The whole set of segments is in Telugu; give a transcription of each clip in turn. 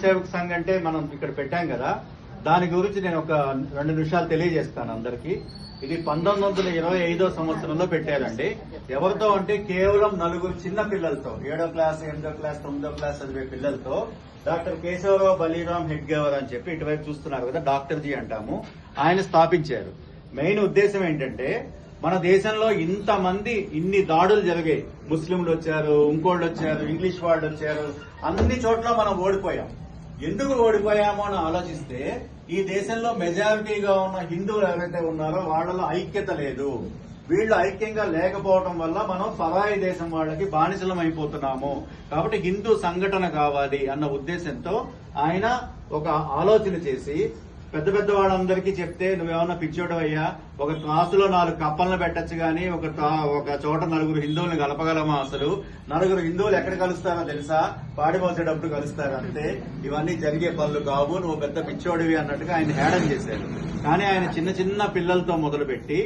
సేవక్ సంఘ్ అంటే మనం ఇక్కడ పెట్టాం కదా, దాని గురించి నేను ఒక 2 నిమిషాలు తెలియజేస్తాను అందరికీ. ఇది 1925 సంవత్సరంలో పెట్టారండి. ఎవరితో అంటే కేవలం 4 చిన్న పిల్లలతో, 7వ క్లాస్ 8వ క్లాస్ 9వ క్లాస్ చదివే పిల్లలతో డాక్టర్ కేశవరావు బలీరామ్ హెడ్గేవర్ అని చెప్పి ఇటువైపు చూస్తున్నారు కదా, డాక్టర్ జీ అంటాము, ఆయన స్థాపించారు. మెయిన్ ఉద్దేశం ఏంటంటే మన దేశంలో ఇంతమంది ఇన్ని దాడులు జరిగాయి, ముస్లింలు వచ్చారు, ఇంకోళ్ళు వచ్చారు, ఇంగ్లీష్ వాళ్ళు వచ్చారు, అన్ని చోట్ల మనం ఓడిపోయాం. ఎందుకు ఓడిపోయామో అని ఆలోచిస్తే ఈ దేశంలో మెజారిటీగా ఉన్న హిందువులు ఎవరైతే ఉన్నారో వాళ్ళలో ఐక్యత లేదు. వీళ్ళు ఐక్యంగా లేకపోవడం వల్ల మనం పరాయి దేశం వాళ్ళకి బానిసలం అయిపోతున్నాము. కాబట్టి హిందూ సంఘటన కావాలి అన్న ఉద్దేశంతో ఆయన ఒక ఆలోచన చేసి పెద్ద పెద్ద వాళ్ళందరికీ చెప్తే, నువ్వేమన్నా పిచ్చోడు అయ్యా, ఒక క్లాసులో 4 కప్పలను పెట్టచ్చు గానీ ఒక చోట 4 హిందువులను కలపగలమా? అసలు 4 హిందువులు ఎక్కడ కలుస్తారో తెలుసా? పాడి మోసేటప్పుడు కలుస్తారు అంతే, ఇవన్నీ జరిగే పనులు కావు, నువ్వు పెద్ద పిచ్చోడివి అన్నట్టుగా ఆయన హేళన చేశారు. కానీ ఆయన చిన్న చిన్న పిల్లలతో మొదలుపెట్టి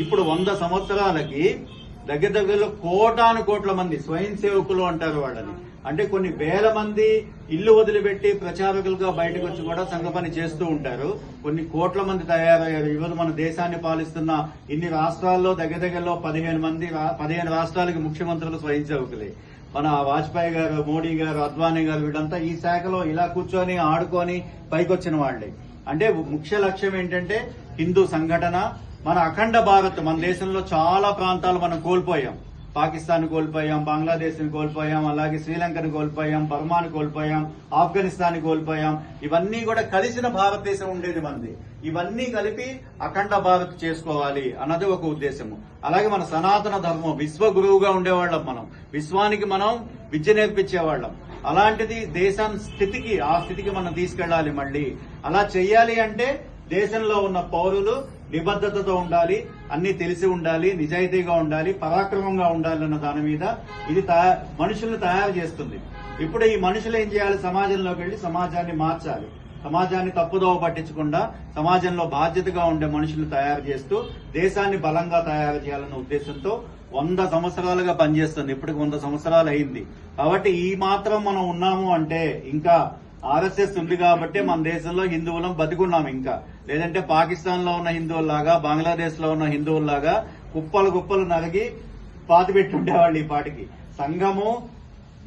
ఇప్పుడు 100 సంవత్సరాలకి దగ్గరలో కోట్ల మంది స్వయం సేవకులు అంటారు వాళ్ళని, అంటే కొన్ని వేల మంది ఇల్లు వదిలిపెట్టి ప్రచారకులుగా బయటకు వచ్చి కూడా సంఘ పని చేస్తూ ఉంటారు. కొన్ని కోట్ల మంది తయారయ్యారు. ఈరోజు మన దేశాన్ని పాలిస్తున్న ఇన్ని రాష్ట్రాల్లో దగ్గరలో 15 రాష్ట్రాలకి ముఖ్యమంత్రులు స్వయం సేవకులే. మన వాజ్పేయి గారు, మోడీ గారు, అద్వానీ గారు, వీళ్ళంతా ఈ శాఖలో ఇలా కూర్చొని ఆడుకొని పైకొచ్చిన వాళ్లే. అంటే ముఖ్య లక్ష్యం ఏంటంటే హిందూ సంఘటన. మన అఖండ భారత్, మన దేశంలో చాలా ప్రాంతాలు మనం కోల్పోయాం. పాకిస్తాన్ కోల్పోయాం, బంగ్లాదేశ్ ని కోల్పోయాం, అలాగే శ్రీలంకను కోల్పోయాం, బర్మాను కోల్పోయాం, ఆఫ్ఘనిస్తాన్ కోల్పోయాం. ఇవన్నీ కూడా కలిసిన భారతదేశం ఉండేది మనది. ఇవన్నీ కలిపి అఖండ భారత్ చేసుకోవాలి అన్నది ఒక ఉద్దేశము. అలాగే మన సనాతన ధర్మం, విశ్వ గురువుగా ఉండేవాళ్ళం మనం, విశ్వానికి మనం విద్య నేర్పించేవాళ్ళం. అలాంటిది దేశాన్ని ఆ స్థితికి మనం తీసుకెళ్లాలి. మళ్ళీ అలా చెయ్యాలి అంటే దేశంలో ఉన్న పౌరులు నిబద్ధతతో ఉండాలి, అన్ని తెలిసి ఉండాలి, నిజాయితీగా ఉండాలి, పరాక్రమంగా ఉండాలి అన్న దాని మీద ఇది మనుషుల్ని తయారు చేస్తుంది. ఇప్పుడు ఈ మనుషులు ఏం చేయాలి? సమాజంలోకి వెళ్లి సమాజాన్ని మార్చాలి. సమాజాన్ని తప్పుదోవ పట్టించకుండా సమాజంలో బాధ్యతగా ఉండే మనుషులు తయారు చేస్తూ దేశాన్ని బలంగా తయారు చేయాలన్న ఉద్దేశంతో 100 సంవత్సరాలుగా పనిచేస్తుంది. ఇప్పటికి 100 సంవత్సరాలు అయింది. కాబట్టి ఈ మాత్రం మనం ఉన్నాము అంటే, ఇంకా ఆర్ఎస్ఎస్ ఉంది కాబట్టి మన దేశంలో హిందువులం బతికున్నాం. ఇంకా లేదంటే పాకిస్తాన్ లో ఉన్న హిందువుల్లాగా, బంగ్లాదేశ్ లో ఉన్న హిందువుల్లాగా కుప్పలు నరిగి పాతిపెట్టి ఉండేవాళ్ళు. ఈ పాటికి సంఘము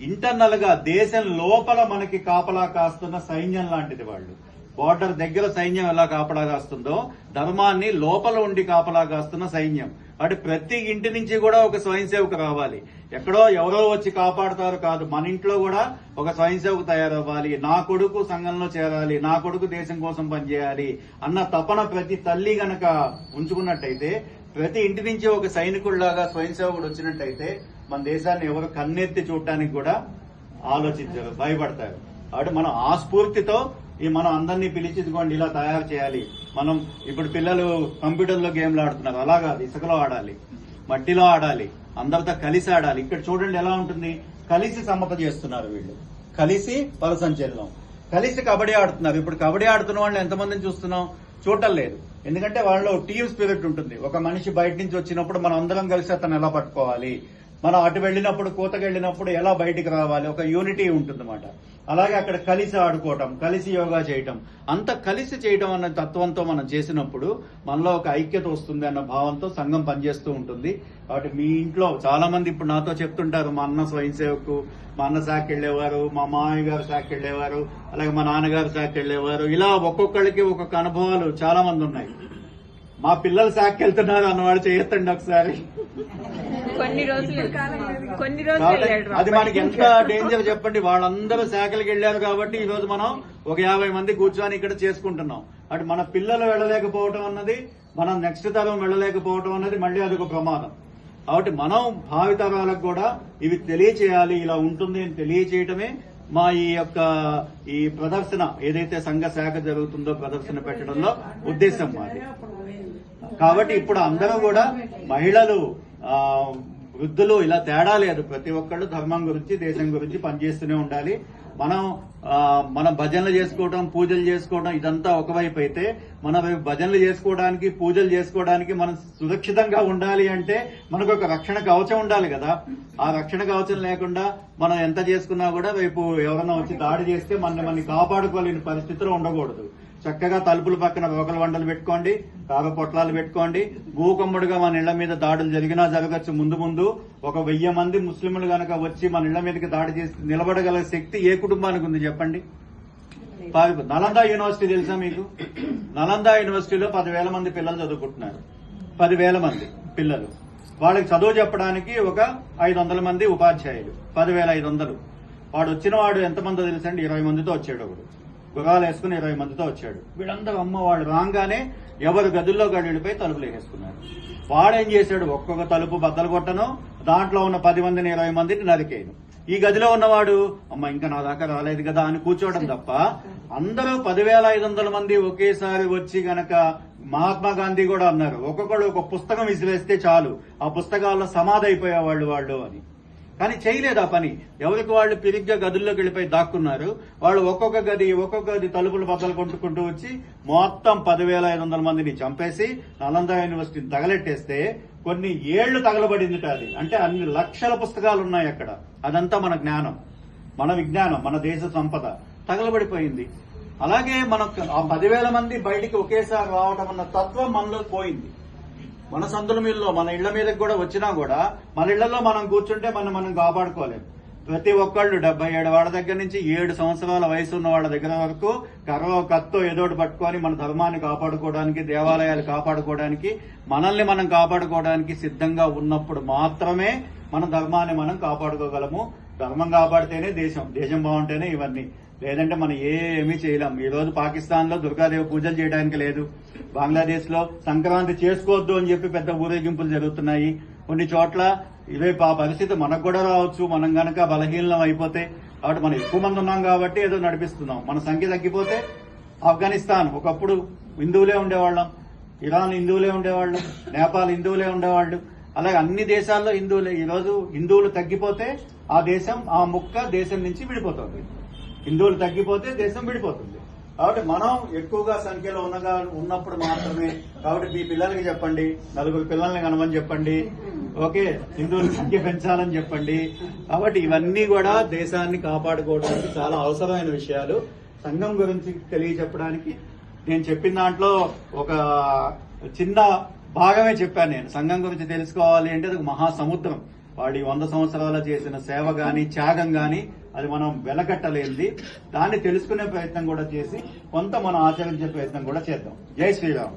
ఇంటర్నల్ గా దేశం లోపల మనకి కాపలా కాస్తున్న సైన్యం లాంటిది. వాళ్ళు బోర్డర్ దగ్గర సైన్యం ఎలా కాపలా కాస్తుందో, ధర్మాన్ని లోపల ఉండి కాపలా కాస్తున్న సైన్యం. అంటే ప్రతి ఇంటి నుంచి కూడా ఒక స్వయం సేవకు రావాలి. ఎక్కడో ఎవరో వచ్చి కాపాడుతారు కాదు, మన ఇంట్లో కూడా ఒక స్వయం సేవకు తయారవ్వాలి. నా కొడుకు సంఘంలో చేరాలి, నా కొడుకు దేశం కోసం పనిచేయాలి అన్న తపన ప్రతి తల్లి గనక ఉంచుకున్నట్టయితే, ప్రతి ఇంటి నుంచి ఒక సైనికుడిలాగా స్వయం సేవకుడు వచ్చినట్టయితే మన దేశాన్ని ఎవరు కన్నెత్తి చూడటానికి కూడా ఆలోచించారు, భయపడతారు. కాబట్టి మనం ఆ స్ఫూర్తితో మనం అందరినీ పిలిచిదికోండి, ఇలా తయారు చేయాలి. మనం ఇప్పుడు పిల్లలు కంప్యూటర్లో గేమ్లు ఆడుతున్నారు, అలా కాదు, ఇసుకలో ఆడాలి, మట్టిలో ఆడాలి, అందరితో కలిసి ఆడాలి. ఇక్కడ చూడండి ఎలా ఉంటుంది, కలిసి సమ్మత చేస్తున్నారు వీళ్ళు, కలిసి పరసంచలనం, కలిసి కబడ్డీ ఆడుతున్నారు. ఇప్పుడు కబడ్డీ ఆడుతున్న వాళ్ళు ఎంతమందిని చూస్తున్నాం? చూడటం లేదు. ఎందుకంటే వాళ్ళలో టీమ్ స్పిరిట్ ఉంటుంది. ఒక మనిషి బయట నుంచి వచ్చినప్పుడు మనం అందరం కలిసి అతను ఎలా పట్టుకోవాలి, మనం అటు వెళ్ళినప్పుడు, కూతకు వెళ్ళినప్పుడు ఎలా బయటికి రావాలి, ఒక యూనిటీ ఉంటుందన్నమాట. అలాగే అక్కడ కలిసి ఆడుకోవటం, కలిసి యోగా చేయటం, అంత కలిసి చేయటం అన్న తత్వంతో మనం చేసినప్పుడు మనలో ఒక ఐక్యత వస్తుంది అన్న భావంతో సంఘం పనిచేస్తూ ఉంటుంది. కాబట్టి మీ ఇంట్లో చాలా మంది ఇప్పుడు నాతో చెప్తుంటారు, మా అన్న స్వయం సేవకు, మా అన్న శాఖకి వెళ్లేవారు, మా మామయ్య గారు శాఖకి వెళ్లేవారు, అలాగే మా నాన్నగారు శాఖకి వెళ్లేవారు. ఇలా ఒక్కొక్కళ్ళకి ఒక్కొక్క అనుభవాలు చాలా మంది ఉన్నాయి. మా పిల్లలు శాఖకి వెళ్తున్నారు అన్నవాళ్ళు చేయొద్దండి ఒకసారి. కొన్ని రోజులు అది మనకి ఎంత డేంజర్ చెప్పండి. వాళ్ళందరూ శాఖలకు వెళ్లారు కాబట్టి ఈ రోజు మనం ఒక 50 మంది కూర్చొని ఇక్కడ చేసుకుంటున్నాం. అటు మన పిల్లలు వెళ్ళలేకపోవటం అన్నది, మనం నెక్స్ట్ తరం వెళ్ళలేకపోవటం అన్నది మళ్ళీ అదొక ప్రమాదం. కాబట్టి మనం భావితరాలకు కూడా ఇవి తెలియచేయాలి, ఇలా ఉంటుంది అని తెలియచేయటమే మా ఈ ప్రదర్శన, ఏదైతే సంఘ శాఖ జరుగుతుందో ప్రదర్శన పెట్టడంలో ఉద్దేశం మాది. కాబట్టి ఇప్పుడు అందరూ కూడా మహిళలు, వృద్ధులు ఇలా తేడా లేదు, ప్రతి ఒక్కళ్ళు ధర్మం గురించి, దేశం గురించి పనిచేస్తూనే ఉండాలి. మనం భజనలు చేసుకోవడం, పూజలు చేసుకోవడం ఇదంతా ఒకవైపు అయితే, మన భజనలు చేసుకోవడానికి, పూజలు చేసుకోవడానికి మనం సురక్షితంగా ఉండాలి అంటే మనకు ఒక రక్షణ కవచం ఉండాలి కదా. ఆ రక్షణ కవచం లేకుండా మనం ఎంత చేసుకున్నా కూడా రేపు ఎవరైనా వచ్చి దాడి చేస్తే మనల్ని కాపాడుకోలేని పరిస్థితిలో ఉండకూడదు. చక్కగా తలుపుల పక్కన రోకల వండలు పెట్టుకోండి, కాగ పొట్లాలు పెట్టుకోండి. భూకమ్ముడుగా మన ఇళ్ల మీద దాడులు జరిగినా జరగచ్చు. ముందు ఒక 1000 మంది ముస్లింలు గనక వచ్చి మన ఇళ్ల మీదకి దాడి చేసి నిలబడగల శక్తి ఏ కుటుంబానికి ఉంది చెప్పండి? నలంద యూనివర్సిటీ తెలుసా మీకు? నలంద యూనివర్సిటీలో 10,000 మంది పిల్లలు చదువుకుంటున్నారు. 10,000 మంది పిల్లలు. వాళ్ళకి చదువు చెప్పడానికి ఒక 500 మంది ఉపాధ్యాయులు. 10,500. వాడు వచ్చిన వాడు ఎంతమందో తెలుసండి? 20 మందితో వచ్చాడు. ఒకడు గుర్రాలు వేసుకుని 20 మందితో వచ్చాడు. వీళ్ళందరూ అమ్మ వాడు రాగానే ఎవరు గదుల్లో గడిపోయి తలుపులు వేసేసుకున్నారు. వాడేం చేశాడు? ఒక్కొక్క తలుపు బద్దలు కొట్టను, దాంట్లో ఉన్న 10 మందిని 20 మందిని నరికేయను. ఈ గదిలో ఉన్నవాడు అమ్మ ఇంకా నా దాకా రాలేదు కదా అని కూర్చోవడం తప్ప, అందరూ 10,500 మంది ఒకేసారి వచ్చి గనక మహాత్మా గాంధీ కూడా అన్నారు, ఒక్కొక్కడు ఒక పుస్తకం విసిరేస్తే చాలు ఆ పుస్తకాల్లో సమాధి అయిపోయేవాళ్ళు వాళ్ళు అని. కానీ చేయలేదు ఆ పని. ఎవరికి వాళ్ళు పిరిగ్గా గదుల్లోకి వెళ్ళిపోయి దాక్కున్నారు. వాళ్ళు ఒక్కొక్క గది తలుపులు బద్దలు కొట్టుకుంటూ వచ్చి మొత్తం 10,500 మందిని చంపేసి నలంద యూనివర్సిటీని తగలెట్టేస్తే కొన్ని ఏళ్లు తగలబడింది. అది అంటే అన్ని లక్షల పుస్తకాలు ఉన్నాయి అక్కడ. అదంతా మన జ్ఞానం, మన విజ్ఞానం, మన దేశ సంపద తగలబడిపోయింది. అలాగే మనకు ఆ 10,000 మంది బయటికి ఒకేసారి రావడం అన్న తత్వం మనలో పోయింది. మన సందుల మీదలో మన ఇళ్ల మీదకి కూడా వచ్చినా కూడా మన ఇళ్లలో మనం కూర్చుంటే మనం కాపాడుకోలేము. ప్రతి ఒక్కళ్ళు 77 వాళ్ళ దగ్గర నుంచి 7 సంవత్సరాల వయసు ఉన్న వాళ్ళ దగ్గర వరకు కర్రో కత్తో ఏదోటి పట్టుకొని మన ధర్మాన్ని కాపాడుకోవడానికి, దేవాలయాలు కాపాడుకోవడానికి, మనల్ని మనం కాపాడుకోవడానికి సిద్ధంగా ఉన్నప్పుడు మాత్రమే మన ధర్మాన్ని మనం కాపాడుకోగలము. ధర్మం కాపాడితేనే దేశం బాగుంటేనే ఇవన్నీ. లేదంటే మనం ఏమీ చేయలేం. ఈ రోజు పాకిస్తాన్ లో దుర్గాదేవి పూజలు చేయడానికి లేదు. బంగ్లాదేశ్ లో సంక్రాంతి చేసుకోవద్దు అని చెప్పి పెద్ద ఊరేగింపులు జరుగుతున్నాయి. కొన్ని చోట్ల ఇదే పరిస్థితి మనకు కూడా రావచ్చు. మనం గనక బలహీనం అయిపోతే. కాబట్టి మనం ఎక్కువ మంది ఉన్నాం కాబట్టి ఏదో నడిపిస్తున్నాం. మన సంఖ్య తగ్గిపోతే ఆఫ్ఘనిస్తాన్ ఒకప్పుడు హిందువులే ఉండేవాళ్ళం, ఇరాన్ హిందువులే ఉండేవాళ్ళు, నేపాల్ హిందువులే ఉండేవాళ్ళు. అలాగే అన్ని దేశాల్లో హిందువులే. ఈ రోజు హిందువులు తగ్గిపోతే ఆ దేశం, ఆ ముక్క దేశం నుంచి విడిపోతుంది. హిందువులు తగ్గిపోతే దేశం విడిపోతుంది. కాబట్టి మనం ఎక్కువగా సంఖ్యలో ఉన్నప్పుడు మాత్రమే. కాబట్టి మీ పిల్లలకి చెప్పండి, 4 పిల్లల్ని కనమని చెప్పండి. ఓకే, హిందువుల సంఖ్య పెంచాలని చెప్పండి. కాబట్టి ఇవన్నీ కూడా దేశాన్ని కాపాడుకోవడానికి చాలా అవసరమైన విషయాలు. సంఘం గురించి తెలియజెప్పడానికి నేను చెప్పిన దాంట్లో ఒక చిన్న భాగమే చెప్పాను. నేను సంఘం గురించి తెలుసుకోవాలి అంటే అది మహాసముద్రం. వాడి 100 సంవత్సరాలు చేసిన సేవ గాని, త్యాగం గాని అది మనం వెలకట్టలేనిది. దాన్ని తెలుసుకునే ప్రయత్నం కూడా చేసి కొంత మనం ఆచరించే ప్రయత్నం కూడా చేద్దాం. జై శ్రీరామ్.